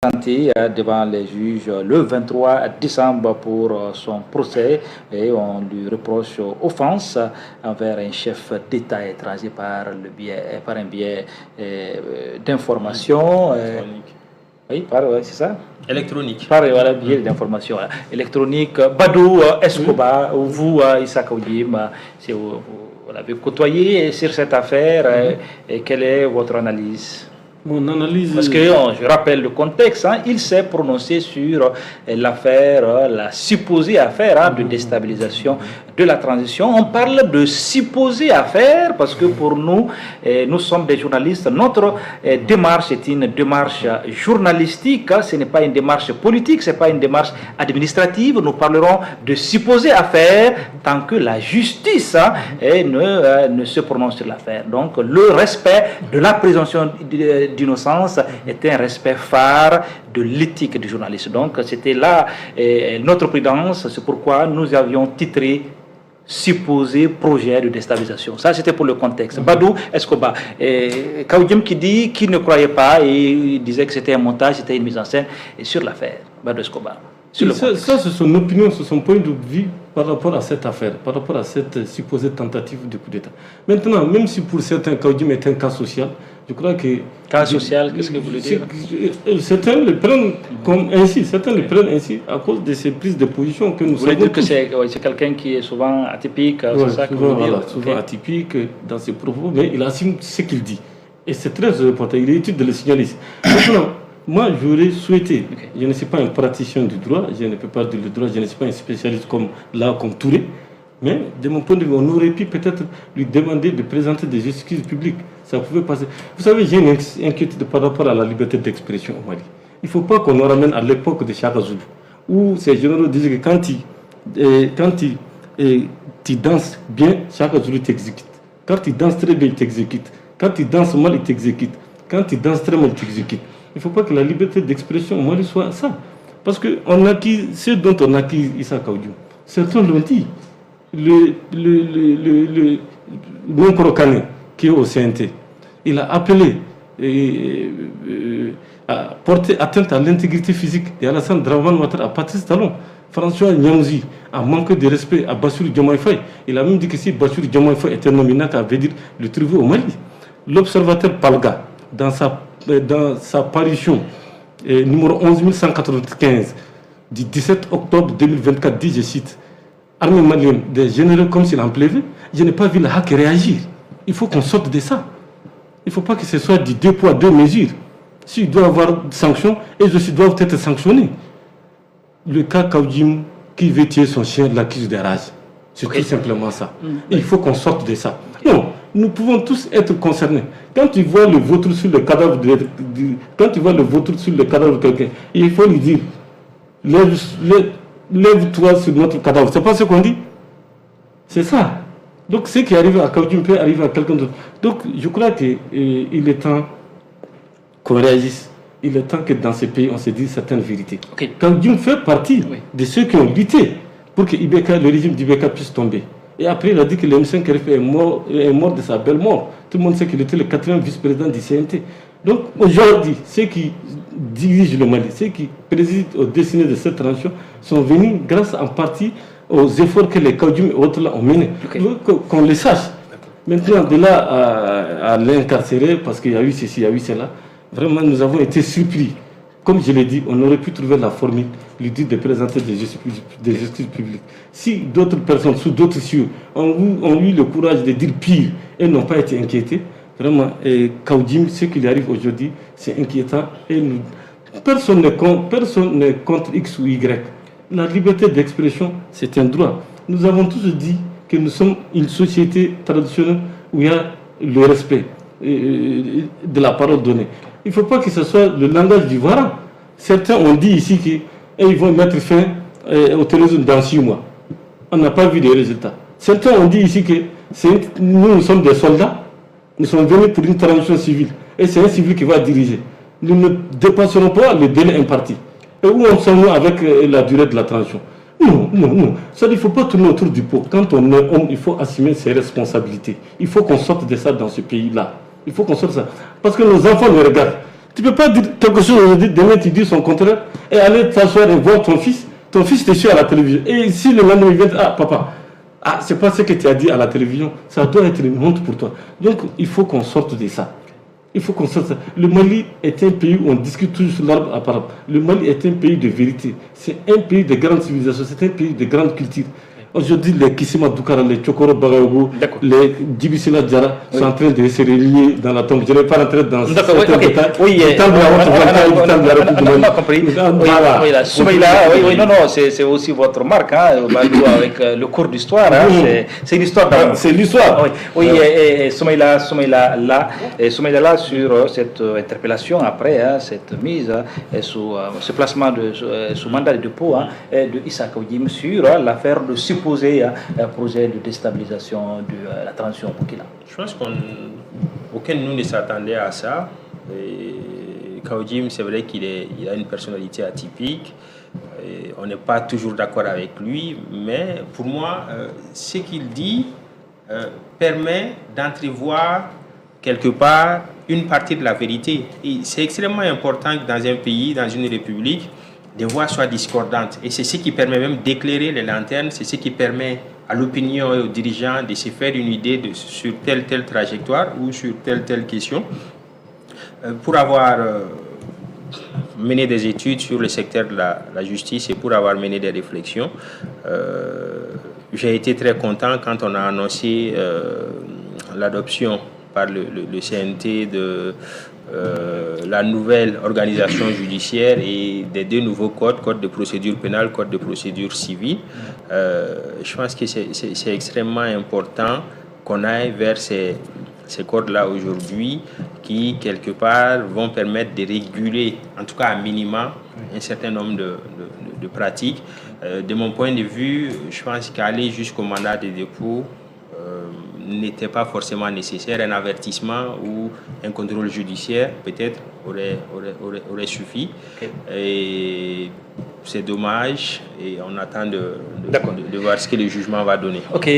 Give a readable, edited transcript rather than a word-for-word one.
présenté devant les juges le 23 décembre pour son procès et on lui reproche offense envers un chef d'État étranger par un biais d'information. Oui, c'est ça. Électronique. Biais d'information électronique. Badou Escobar, vous, Issa Kaoudim, vous l'avez côtoyé sur cette affaire. Et quelle est votre analyse? Mon analyse... Parce que je rappelle le contexte, il s'est prononcé sur l'affaire, la supposée affaire de déstabilisation de la transition. On parle de supposée affaire parce que pour nous, nous sommes des journalistes. Notre démarche est une démarche journalistique, ce n'est pas une démarche politique, ce n'est pas une démarche administrative. Nous parlerons de supposée affaire tant que la justice ne se prononce sur l'affaire. Donc le respect de la présomption d'innocence est un respect phare de l'éthique du journaliste. Donc c'était là notre prudence, c'est pourquoi nous avions titré supposé projet de déstabilisation. Ça c'était pour le contexte. Badou Escobar, Kaoudim qui dit qu'il ne croyait pas et il disait que c'était un montage, c'était une mise en scène et sur l'affaire. Badou Escobar. Ça c'est son opinion, c'est son point de vue par rapport à cette affaire, par rapport à cette supposée tentative de coup d'État. Maintenant, même si pour certains Kaoudim est un cas social, je crois que... Cas social, qu'est-ce que vous voulez dire? Certains le prennent comme ainsi, certains le prennent ainsi à cause de ces prises de position que nous savons. Vous voulez dire que c'est quelqu'un qui est souvent atypique, c'est ça que vous voulez dire? Souvent atypique dans ses propos, mais il assume ce qu'il dit. Et c'est très important, il est utile de le signaler. Maintenant, moi j'aurais souhaité, je ne suis pas un praticien du droit, je ne peux pas dire le droit, je ne suis pas un spécialiste comme Touré, mais de mon point de vue, on aurait pu peut-être lui demander de présenter des excuses publiques. Ça pouvait passer. Vous savez, j'ai une inquiétude par rapport à la liberté d'expression au Mali. Il ne faut pas qu'on nous ramène à l'époque de Chaka Zulu, où ces généraux disaient que quand tu danses bien, Chaka Zulu t'exécute. Quand tu danses très bien, il t'exécute. Quand tu danses mal, il t'exécute. Quand tu danses très mal, il t'exécute. Il ne faut pas que la liberté d'expression au Mali soit ça. Parce que ce dont on a acquis Issa Kaoudim, certains l'ont dit. Le Nonkrokane qui est au CNT, il a appelé à porter atteinte à l'intégrité physique de Alassane Draman Ouattara, à Patrice Talon. François Nyamouzi a manqué de respect à Bassirou Diomaye Faye. Il a même dit que si Bassirou Diomaye Faye était nommé, ça veut dire le trouver au Mali. L'observateur Palga, dans sa parution numéro 11195 du 17 octobre 2024, dit, je cite, armée malienne, des généraux comme s'il en pleuvait, je n'ai pas vu la HAC réagir. Il faut qu'on sorte de ça. Il ne faut pas que ce soit du 2 poids, 2 mesures. S'il doit y avoir des sanctions, elles aussi doivent être sanctionnées. Le cas Kaoudim qui veut tuer son chien l'accuse de rage. C'est tout simplement ça. Il faut qu'on sorte de ça. Non, nous pouvons tous être concernés. Quand tu vois le vautour sur le cadavre de quelqu'un, il faut lui dire, lève-toi sur notre cadavre. C'est pas ce qu'on dit? C'est ça. Donc ce qui arrive à Kaoudim peut arriver à quelqu'un d'autre. Donc je crois qu'il est temps qu'on réagisse. Il est temps que dans ce pays on se dise certaines vérités. Kaoudim fait partie de ceux qui ont lutté pour que le régime d'Ibeka puisse tomber. Et après il a dit que le M5 est mort de sa belle mort. Tout le monde sait qu'il était le 4e vice-président du CNT. Donc aujourd'hui, ceux qui dirigent le Mali, ceux qui président aux destinées de cette transition sont venus grâce en partie aux efforts que les Kaoudim et autres là ont menés. Qu'on le sache. Maintenant, de là à l'incarcérer, parce qu'il y a eu ceci, il y a eu cela, vraiment nous avons été surpris. Comme je l'ai dit, on aurait pu trouver la formule, lui dire de présenter des excuses publiques. Si d'autres personnes, sous d'autres cieux, ont eu le courage de dire pire et n'ont pas été inquiétés, vraiment, Kaoudim, ce qui lui arrive aujourd'hui, c'est inquiétant. Et personne n'est contre X ou Y. La liberté d'expression, c'est un droit. Nous avons tous dit que nous sommes une société traditionnelle où il y a le respect de la parole donnée. Il ne faut pas que ce soit le langage du varan. Certains ont dit ici qu'ils vont mettre fin au terrorisme dans 6 mois. On n'a pas vu de résultats. Certains ont dit ici que nous sommes des soldats, nous sommes venus pour une transition civile. Et c'est un civil qui va diriger. Nous ne dépasserons pas le délai imparti. Et où en sommes-nous avec la durée de la transition? Non. Ça, il ne faut pas tourner autour du pot. Quand on est homme, il faut assumer ses responsabilités. Il faut qu'on sorte de ça dans ce pays-là. Il faut qu'on sorte de ça. Parce que nos enfants nous regardent. Tu ne peux pas dire quelque chose aujourd'hui, demain tu dis son contraire, et aller t'asseoir et voir ton fils te suit à la télévision. Et si le lendemain il vient, ah papa, ah, c'est pas ce que tu as dit à la télévision, ça doit être une honte pour toi. Donc il faut qu'on sorte de ça. Il faut qu'on sorte de ça. Le Mali est un pays où on discute toujours sur l'arbre à parole. Le Mali est un pays de vérité. C'est un pays de grande civilisation, c'est un pays de grande culture. Aujourd'hui, les Kissima Doukara, les Chokoro Bagayogo, les Djibisila Djara sont en train de se relier dans la tombe. Je ne vais pas rentrer dans certains détails. Oui, on a compris. Oui, non, c'est aussi votre marque, avec le cours d'histoire. C'est l'histoire. C'est l'histoire. Oui, et Soumaïla là, sur cette interpellation après, cette mise sous ce placement sous mandat de dépôt de Issa Kaoudim sur l'affaire de supposé projet de déstabilisation de la transition au Burkina. Je pense qu'aucun de nous ne s'attendait à ça. Kaoudim, c'est vrai qu'il a une personnalité atypique. Et on n'est pas toujours d'accord avec lui, mais pour moi, ce qu'il dit permet d'entrevoir quelque part une partie de la vérité. Et c'est extrêmement important que dans un pays, dans une république, des voix soient discordantes. Et c'est ce qui permet même d'éclairer les lanternes, c'est ce qui permet à l'opinion et aux dirigeants de se faire une idée sur telle trajectoire ou sur telle question. Pour avoir mené des études sur le secteur de la justice et pour avoir mené des réflexions, j'ai été très content quand on a annoncé l'adoption par le CNT de la nouvelle organisation judiciaire et des deux nouveaux codes, code de procédure pénale, code de procédure civile. Je pense que c'est extrêmement important qu'on aille vers ces codes-là aujourd'hui qui, quelque part, vont permettre de réguler, en tout cas à minima, un certain nombre de pratiques. De mon point de vue, je pense qu'aller jusqu'au mandat de dépôt n'était pas forcément nécessaire. Un avertissement ou un contrôle judiciaire peut-être aurait suffi. Okay. Et c'est dommage et on attend de voir ce que le jugement va donner. Ok.